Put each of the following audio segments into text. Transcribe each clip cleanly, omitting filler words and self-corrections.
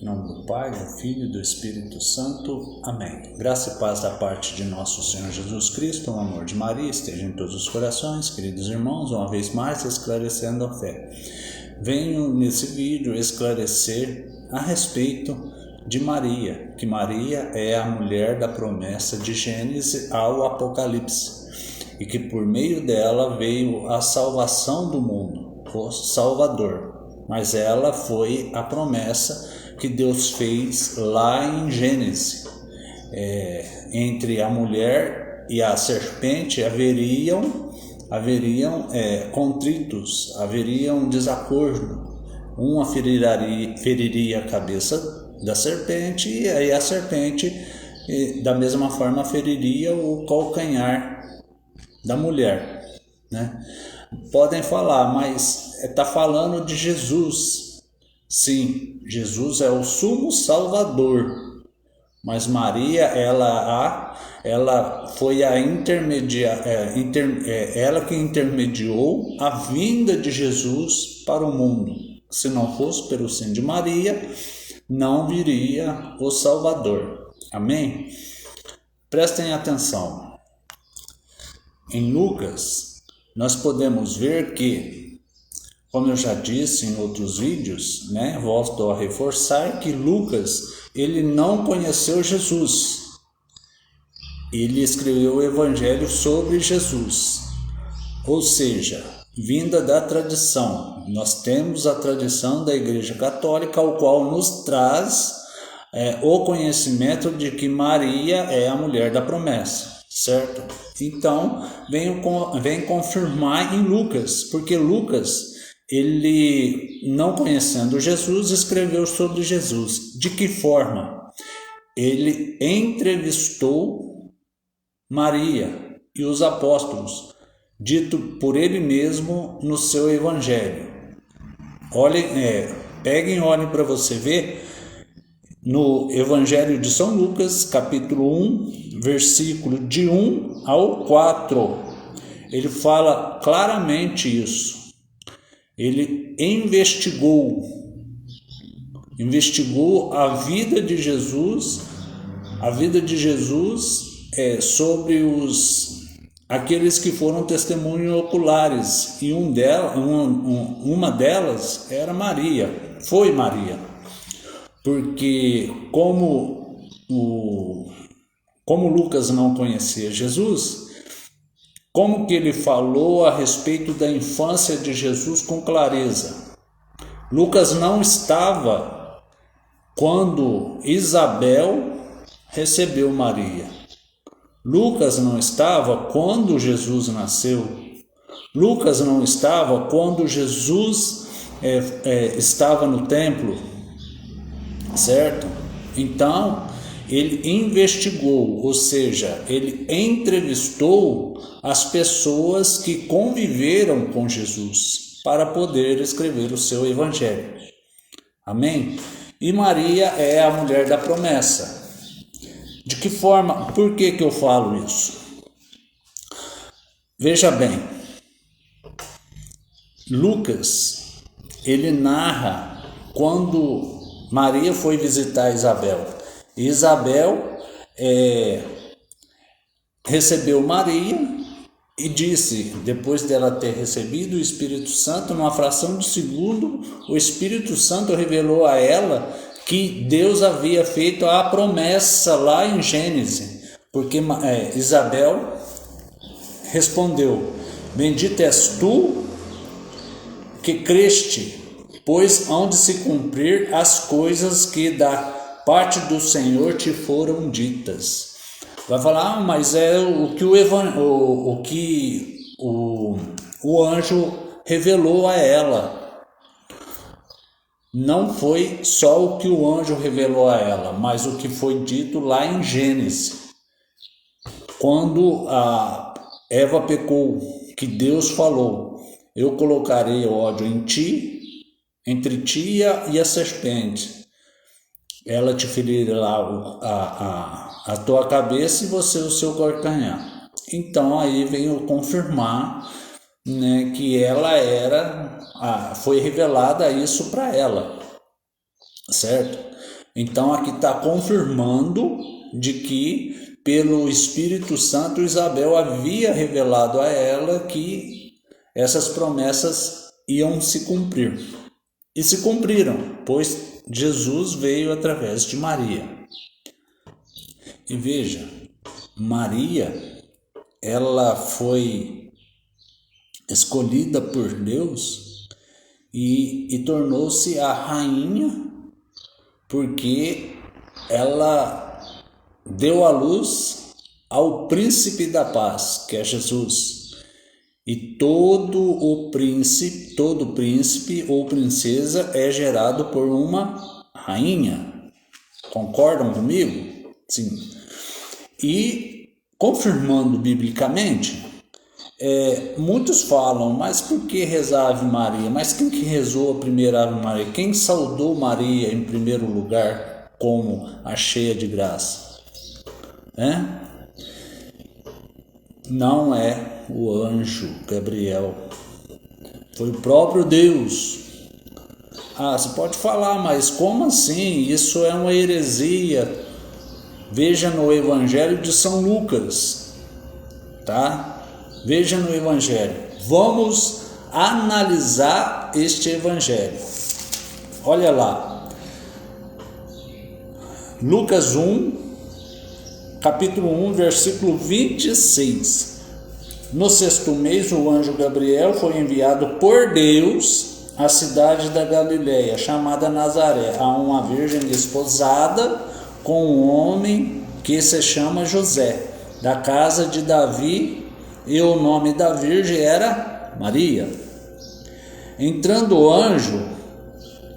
Em nome do Pai, do Filho e do Espírito Santo. Amém. Graça e paz da parte de nosso Senhor Jesus Cristo, o amor de Maria, esteja em todos os corações, queridos irmãos, uma vez mais esclarecendo a fé. Venho nesse vídeo esclarecer a respeito de Maria, que Maria é a mulher da promessa de Gênesis ao Apocalipse, e que por meio dela veio a salvação do mundo, o Salvador. Mas ela foi a promessa que Deus fez lá em Gênesis. Entre a mulher e a serpente haveriam contritos, haveriam desacordo. Uma feriria a cabeça da serpente, e aí a serpente da mesma forma feriria o calcanhar da mulher, né? Podem falar, mas está falando de Jesus. Sim, Jesus é o sumo Salvador, mas Maria, ela foi a ela que intermediou a vinda de Jesus para o mundo. Se não fosse pelo sim de Maria, não viria o Salvador. Amém? Prestem atenção. Em Lucas, nós podemos ver que, como eu já disse em outros vídeos, volto a reforçar que Lucas, ele não conheceu Jesus. Ele escreveu o Evangelho sobre Jesus, ou seja, vinda da tradição. Nós temos a tradição da Igreja Católica, o qual nos traz o conhecimento de que Maria é a mulher da promessa, certo? Então, vem confirmar em Lucas, porque Lucas, ele, não conhecendo Jesus, escreveu sobre Jesus. De que forma? Ele entrevistou Maria e os apóstolos, dito por ele mesmo no seu evangelho. Peguem e olhem para você ver no Evangelho de São Lucas, capítulo 1, versículo de 1 ao 4. Ele fala claramente isso. Ele investigou a vida de Jesus, sobre aqueles que foram testemunhos oculares, e uma delas era Maria, foi Maria, porque como Lucas não conhecia Jesus, como que ele falou a respeito da infância de Jesus com clareza? Lucas não estava quando Isabel recebeu Maria. Lucas não estava quando Jesus nasceu. Lucas não estava quando Jesus estava no templo, certo? Então, ele investigou, ou seja, ele entrevistou as pessoas que conviveram com Jesus para poder escrever o seu evangelho. Amém? E Maria é a mulher da promessa. De que forma? Por que eu falo isso? Veja bem, Lucas, ele narra quando Maria foi visitar Isabel. Isabel recebeu Maria e disse, depois dela ter recebido o Espírito Santo, numa fração de segundo, o Espírito Santo revelou a ela que Deus havia feito a promessa lá em Gênesis, porque Isabel respondeu: bendita és tu que creste, pois hão de se cumprir as coisas que da parte do Senhor te foram ditas. Vai falar, mas é o que o anjo revelou a ela. Não foi só o que o anjo revelou a ela, mas o que foi dito lá em Gênesis. Quando a Eva pecou, que Deus falou: eu colocarei ódio em ti, entre ti e a serpente. Ela te ferirá a tua cabeça e você o seu calcanhar. Então aí veio confirmar, que ela foi revelada isso para ela. certo? Então aqui está confirmando de que pelo Espírito Santo Isabel havia revelado a ela que essas promessas iam se cumprir. E se cumpriram, pois Jesus veio através de Maria. E veja, Maria, ela foi escolhida por Deus e tornou-se a rainha, porque ela deu à luz ao príncipe da paz, que é Jesus. E todo príncipe ou princesa é gerado por uma rainha. Concordam comigo? Sim. E confirmando biblicamente, muitos falam, mas por que rezar a Ave Maria? Mas quem que rezou a primeira Ave Maria? Quem saudou Maria em primeiro lugar como a cheia de graça? Não é o anjo Gabriel, foi o próprio Deus. Você pode falar, mas como assim? Isso é uma heresia. Veja no Evangelho de São Lucas, tá? Veja no Evangelho. Vamos analisar este Evangelho. Olha lá. Lucas 1, capítulo 1, versículo 26. No 6º mês, o anjo Gabriel foi enviado por Deus à cidade da Galileia, chamada Nazaré, a uma virgem desposada com um homem que se chama José, da casa de Davi, e o nome da virgem era Maria. Entrando o anjo,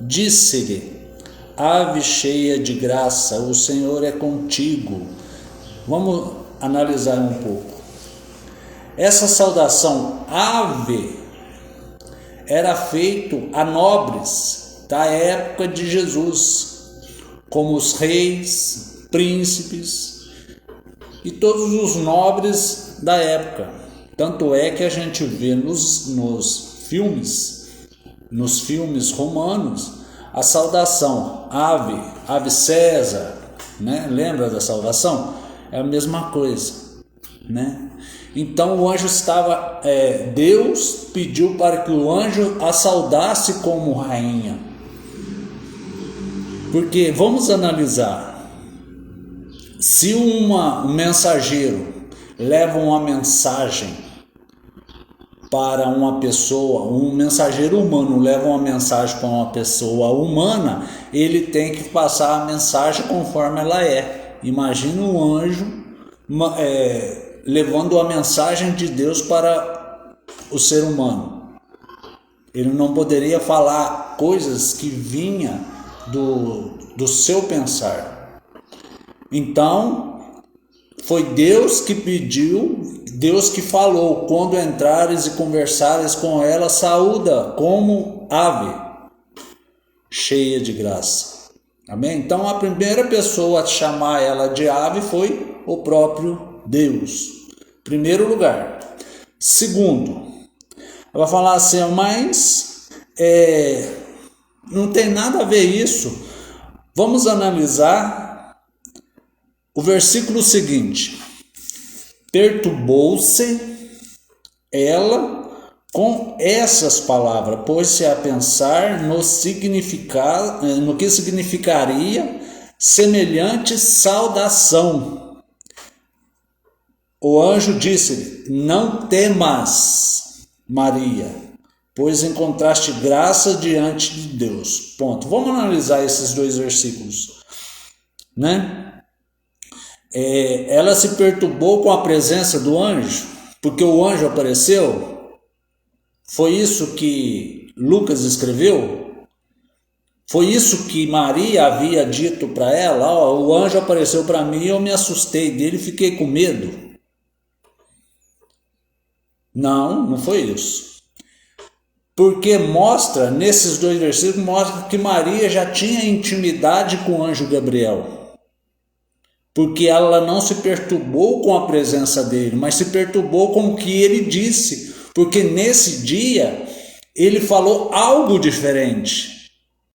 disse-lhe: Ave cheia de graça, o Senhor é contigo. Vamos analisar um pouco. Essa saudação ave era feito a nobres da época de Jesus, como os reis, príncipes e todos os nobres da época. Tanto é que a gente vê nos filmes romanos, a saudação ave César, né? Lembra da saudação? É a mesma coisa, né? Então o anjo Deus pediu para que o anjo a saudasse como rainha. Porque vamos analisar, se um mensageiro leva uma mensagem para uma pessoa, um mensageiro humano leva uma mensagem para uma pessoa humana, ele tem que passar a mensagem conforme ela é. Imagina um anjo levando a mensagem de Deus para o ser humano. Ele não poderia falar coisas que vinham do seu pensar. Então, foi Deus que pediu, Deus que falou: quando entrares e conversares com ela, saúda como ave, cheia de graça. Amém? Então, a primeira pessoa a chamar ela de ave foi o próprio Deus. Primeiro lugar. Segundo, ela vai falar assim: mas não tem nada a ver isso. Vamos analisar o versículo seguinte. Perturbou-se ela com essas palavras, pôs-se a pensar no que significaria semelhante saudação. O anjo disse-lhe: não temas, Maria, pois encontraste graça diante de Deus. Ponto. Vamos analisar esses dois versículos, né? Ela se perturbou com a presença do anjo, porque o anjo apareceu. Foi isso que Lucas escreveu? Foi isso que Maria havia dito para ela? O anjo apareceu para mim e eu me assustei dele e fiquei com medo. Não foi isso. Porque mostra, nesses dois versículos, mostra que Maria já tinha intimidade com o anjo Gabriel. Porque ela não se perturbou com a presença dele, mas se perturbou com o que ele disse. Porque nesse dia, ele falou algo diferente.